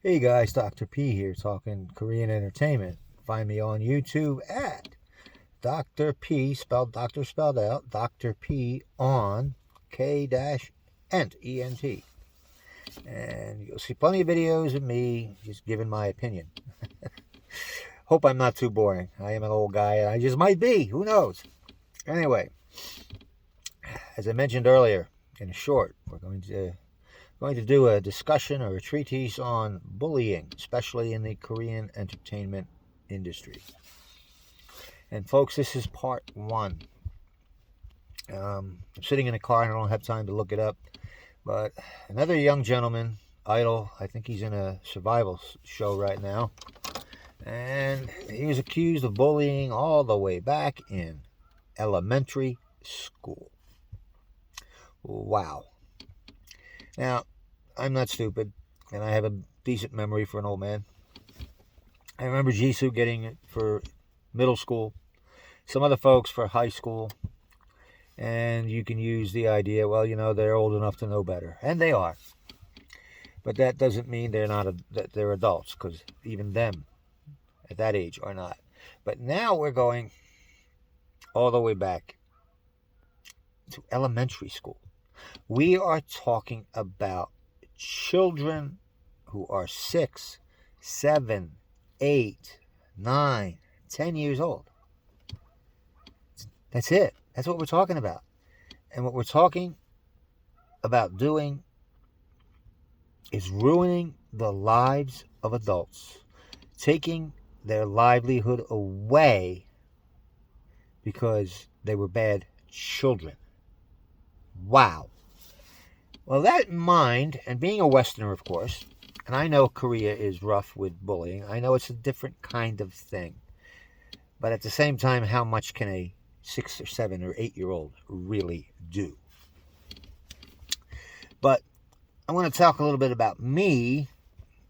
Hey guys, Dr. P here talking Korean entertainment. Find me on YouTube at Dr. P, spelled Doctor spelled out, Dr. P on K-Ent, E-N-T. And you'll see plenty of videos of me just giving my opinion. Hope I'm not too boring. I am an old guy and I just might be. Who knows? Anyway, as I mentioned earlier, in short, we're going to do a discussion or a treatise on bullying, especially in the Korean entertainment industry. And folks, this is part one. I'm sitting in a car and I don't have time to look it up, but another young gentleman, Idol, I think he's in a survival show right now, and he was accused of bullying all the way back in elementary school. Wow. Now, I'm not stupid, and I have a decent memory for an old man. I remember Jisoo getting it for middle school, some other folks for high school, and you can use the idea, well, they're old enough to know better, and they are. But that doesn't mean that they're adults, because even them at that age are not. But now we're going all the way back to elementary school. We are talking about children who are 6, 7, 8, 9, 10 years old. That's it. That's what we're talking about. And what we're talking about doing is ruining the lives of adults, taking their livelihood away because they were bad children. Wow. Well, that in mind, and being a Westerner, of course, and I know Korea is rough with bullying. I know it's a different kind of thing. But at the same time, how much can a 6 or 7 or 8-year-old really do? But I want to talk a little bit about me,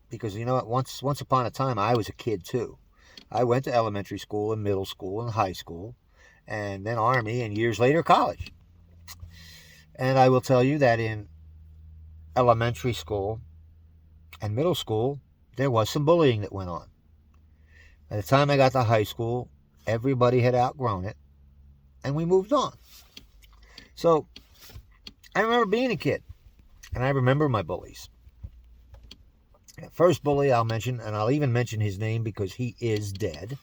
because you know what? Once upon a time, I was a kid too. I went to elementary school and middle school and high school, and then Army, and years later, college. And I will tell you that in elementary school and middle school, there was some bullying that went on. By the time I got to high school, everybody had outgrown it, and we moved on. So I remember being a kid, and I remember my bullies. The first bully I'll mention, and I'll even mention his name because he is dead,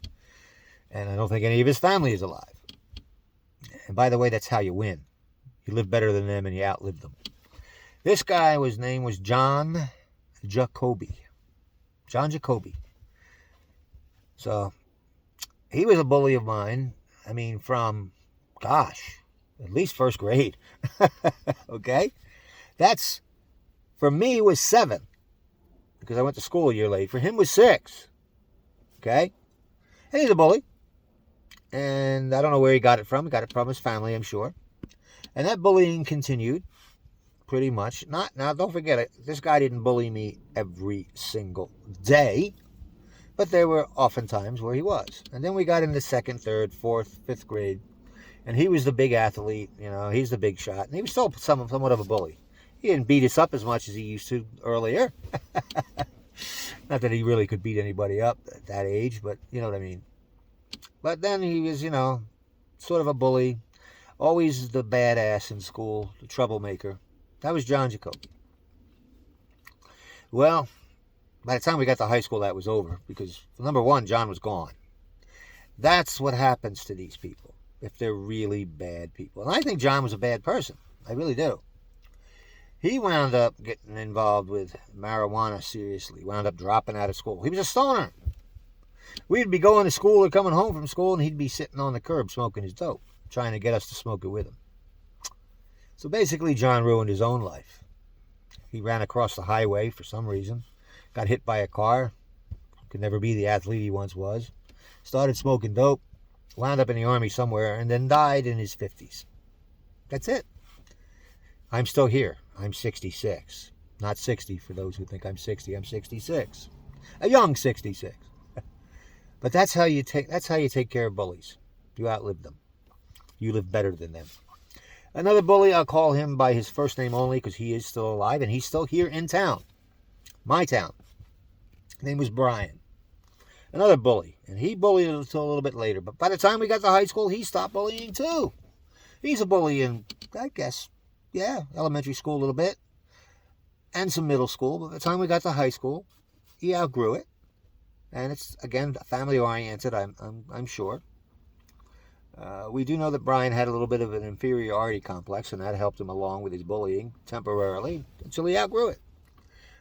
and I don't think any of his family is alive. And by the way, that's how you win. You live better than them and you outlive them. This guy, his name was John Jacoby. John Jacoby. So, he was a bully of mine. I mean, from, at least first grade. Okay? That's, for me, was 7. Because I went to school a year late. For him, was 6. Okay? And he's a bully. And I don't know where he got it from. He got it from his family, I'm sure. And that bullying continued. Pretty much. Now, don't forget it. This guy didn't bully me every single day, but there were often times where he was. And then we got into 2nd, 3rd, 4th, 5th grade, and he was the big athlete. He's the big shot, and he was still somewhat of a bully. He didn't beat us up as much as he used to earlier. Not that he really could beat anybody up at that age, but you know what I mean. But then he was, sort of a bully, always the badass in school, the troublemaker. That was John Jacoby. Well, by the time we got to high school, that was over because, number one, John was gone. That's what happens to these people if they're really bad people. And I think John was a bad person. I really do. He wound up getting involved with marijuana seriously, wound up dropping out of school. He was a stoner. We'd be going to school or coming home from school, and he'd be sitting on the curb smoking his dope, trying to get us to smoke it with him. So basically, John ruined his own life. He ran across the highway for some reason, got hit by a car, could never be the athlete he once was, started smoking dope, wound up in the Army somewhere, and then died in his 50s. That's it. I'm still here. I'm 66. Not 60 for those who think I'm 60. I'm 66. A young 66. But that's how you take care of bullies. You outlive them. You live better than them. Another bully, I'll call him by his first name only because he is still alive and he's still here in town. My town. His name was Brian. Another bully. And he bullied us until a little bit later. But by the time we got to high school, he stopped bullying too. He's a bully in, I guess, elementary school a little bit. And some middle school. But by the time we got to high school, he outgrew it. And it's, again, family-oriented, I'm sure. We do know that Brian had a little bit of an inferiority complex, and that helped him along with his bullying temporarily until he outgrew it.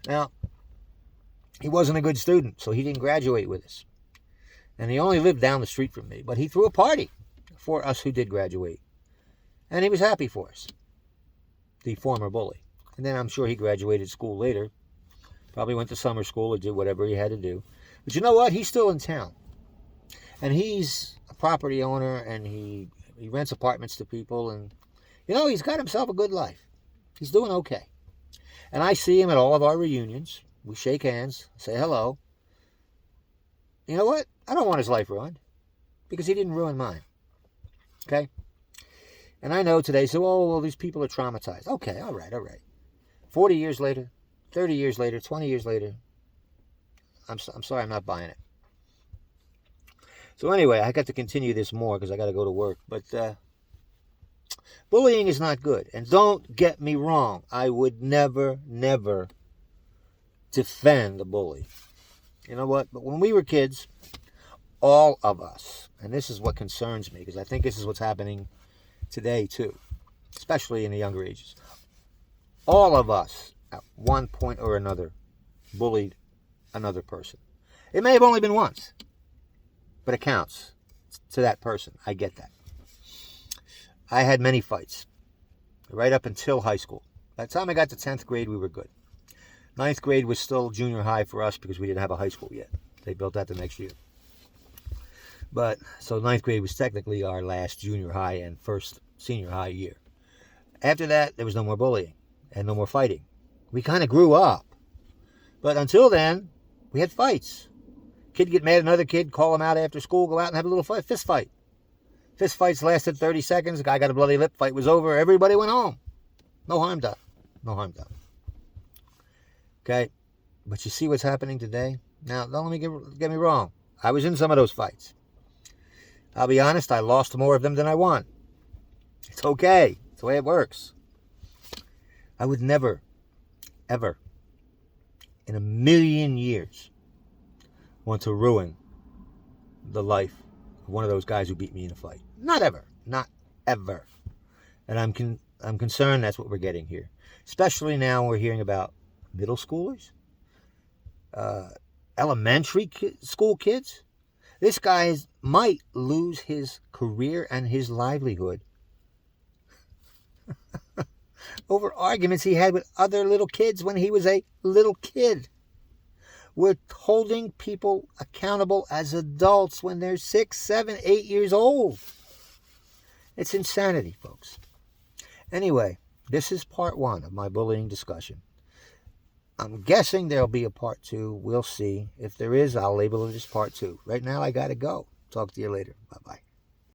Now, he wasn't a good student, so he didn't graduate with us. And he only lived down the street from me, but he threw a party for us who did graduate. And he was happy for us, the former bully. And then I'm sure he graduated school later, probably went to summer school or did whatever he had to do. But you know what? He's still in town. And he's a property owner, and he rents apartments to people. And, he's got himself a good life. He's doing okay. And I see him at all of our reunions. We shake hands, say hello. You know what? I don't want his life ruined because he didn't ruin mine. Okay? And I know today, so, well, these people are traumatized. Okay, all right. 40 years later, 30 years later, 20 years later, I'm sorry, I'm not buying it. So anyway, I got to continue this more because I got to go to work. But bullying is not good. And don't get me wrong. I would never defend a bully. You know what? But when we were kids, all of us, and this is what concerns me because I think this is what's happening today too, especially in the younger ages. All of us, at one point or another, bullied another person. It may have only been once, but it counts to that person. I get that. I had many fights right up until high school. By the time I got to 10th grade, we were good. 9th grade was still junior high for us because we didn't have a high school yet. They built that the next year. But, so 9th grade was technically our last junior high and first senior high year. After that, there was no more bullying and no more fighting. We kind of grew up. But until then, we had fights. Kid get mad at another kid, call him out after school, go out and have a little fight, fist fight. Fist fights lasted 30 seconds. The guy got a bloody lip, fight was over. Everybody went home. No harm done. Okay? But you see what's happening today? Now, don't let me get me wrong. I was in some of those fights. I'll be honest, I lost more of them than I won. It's okay. It's the way it works. I would never, ever, in a million years, want to ruin the life of one of those guys who beat me in a fight. Not ever. And I'm concerned that's what we're getting here. Especially now we're hearing about middle schoolers, elementary school kids. This guy might lose his career and his livelihood over arguments he had with other little kids when he was a little kid. We're holding people accountable as adults when they're 6, 7, 8 years old. It's insanity, folks. Anyway, this is part 1 of my bullying discussion. I'm guessing there'll be a part 2. We'll see. If there is, I'll label it as part 2. Right now, I got to go. Talk to you later. Bye-bye.